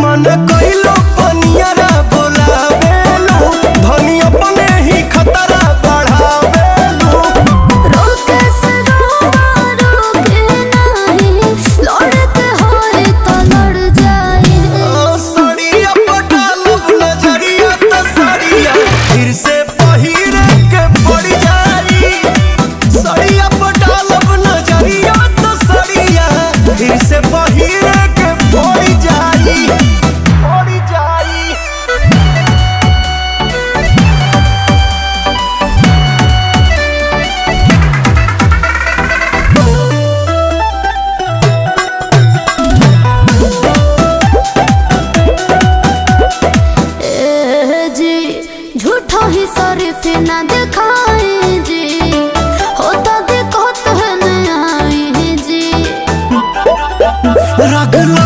मन कइलो पनियरा बोलावेलू धनी अपने ही खतरा बढ़ावेलू। रोके से रोके नहीं लड़ते होए तो लड़ जाए। सड़िया पटालब नजरिया त सड़िया फिर से पहिरे के पड़ जाई। सड़िया पटालब नजरिया त सड़िया फिर से पहिरे के पड़ जाई पड़ जाई। जी झूठो ही शरीफ ना दिखाए जी होता देखो तो है न आई जी। रगला